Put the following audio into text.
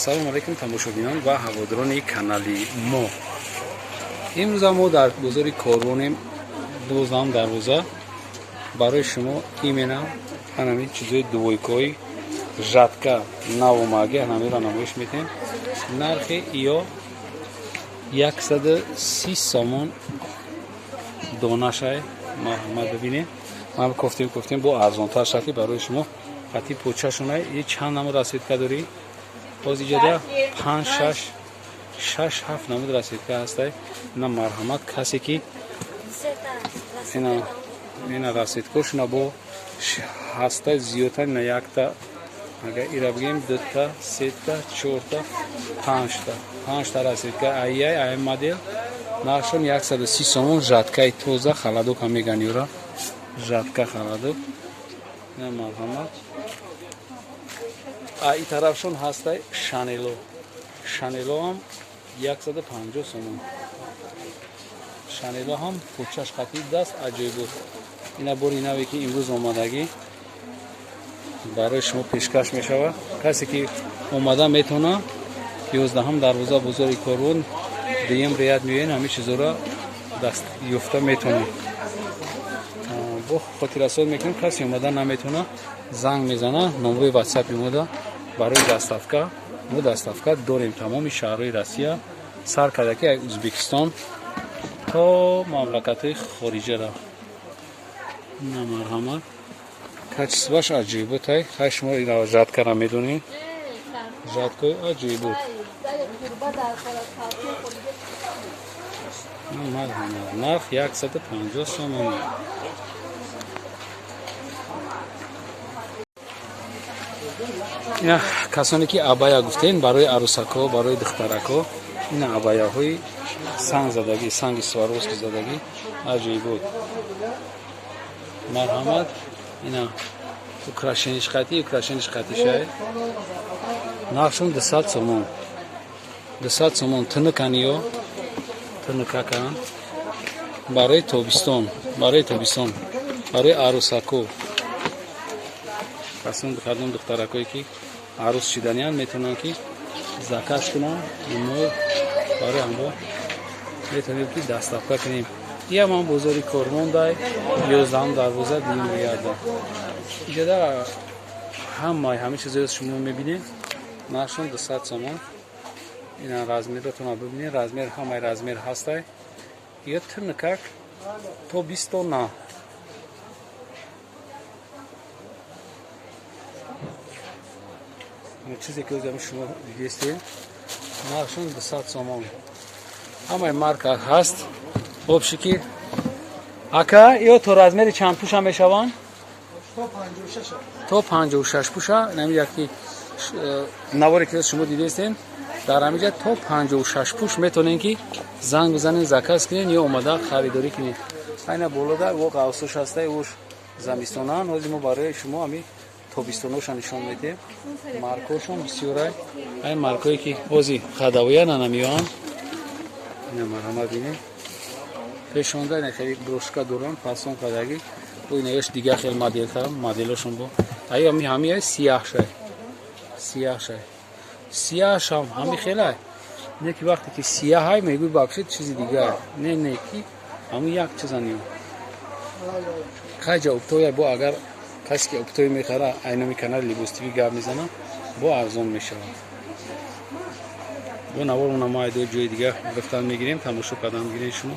салом алайкум тамошобинон ва ҳаводирони канали мо. имрӯз мо дар бозори корвонем 12 дарвоза барои шумо имена ҳанами чизои дувойкои жатка навомаги ҳанамиро намоиш метем. нархи иё 130 сомон донашай ма бибинем. ман кофтем бо арзонтар шакли барои шумо хати почашунай. и чанд намуд расидка дорӣ ҳозиҷада 5-6-7 намуд расидка ҳастай. ина марҳамат касе ки ина расидкошуна бо ҳастай зиёдтар ина якта агар ира бигем 2-та 3-та 4-та 5-та расидка айяй ай модел нархшон 130 сомон жаткаи тоза халадок ҳам меган ёра жатка халадок. ина марҳамат ай тарафшон ҳастай шанело ҳам 150 сомон. шанело ҳам почаш хати даст аҷоиб буд. ина бори наве ки имрӯз омадагӣ барои шумо пешкаш мешавад. касе ки омада метавона 11 дарвоза бозори корвон дуюм рият меоен ҳамин чизора даст ёфта метавонед. бо хотиррасонӣ мекунем. касе омада наметавона занг мезана номерои ватсапи мода барои доставка. мо доставка дорем тамоми шаҳрҳои Россия сар кардаки аз Ӯзбекистон то мамлакатҳои хориҷара. ина марҳамат качестваш аҷоиботай. хай шумо ина жаткара медонед. жаткои аҷоибот. марҳамат нарх 150 сомон. ина касоне ки абая гуфтен барои арӯсакҳо барои духтаракҳо ина абаяҳои сангзадагӣ санги сваровски задагӣ аҷоибот. марҳамат ина украшениш хатишай нархшон 200 сомон. 200 сомон тыныканиё тыныкакан барои тобистон барои арӯсакҳо касон кадом духтаракое ки арӯс шиданиянд метавонанд ки закаш кунанд. мо барои ҳамбо метавонем ки доставка кунем. ия ман бозори кормондай 11 дарвоза дуюм риярда иҷода ҳамин чизои шумо мебинед. нархшон 200 сомон. ина размеротона бибинед. размер ҳамаи размер ҳастай. ё тырнакак то 20 тонна. чизе ки ӯзам шумо дидестед нархшон 200 сомон. ҳамаи марка ҳаст. обши ки ака ё то размери чанд пуша мешаванд? то 56 пуша. нами яки навори ки шумо дидестед дар ҳамиҷа то 56 пуш метавонем ки занг бизанем заказ кунем ё омада харидорӣ кунем. айна болода во қавсош ҳастай вош замистонан. ҳозир мо барои шумо ҳами тобистоноша нишон медем. маркошон бисёрай. ай маркое ки ҳозир хадавоя нанамиёанд. ина марҳамат бинед. пешонда ина хеле брошка дорам пасон кадагӣ. бо ина ёш дигар хел моделтарам моделошон бо ай ҳами ай сияҳшай сияҳшам ҳами хелай не ки вақте ки сияҳай мегӯй бахшед чизи дигар не ки ҳамун як чизани қайҷа уптоя бо агар касе ки уптои мехара айноми канали либостиви гап мезана бо арзон мешавад. бо наворона мо айдо ҷои дигар гуфтан мегирем тамошо кардан гирем шумо.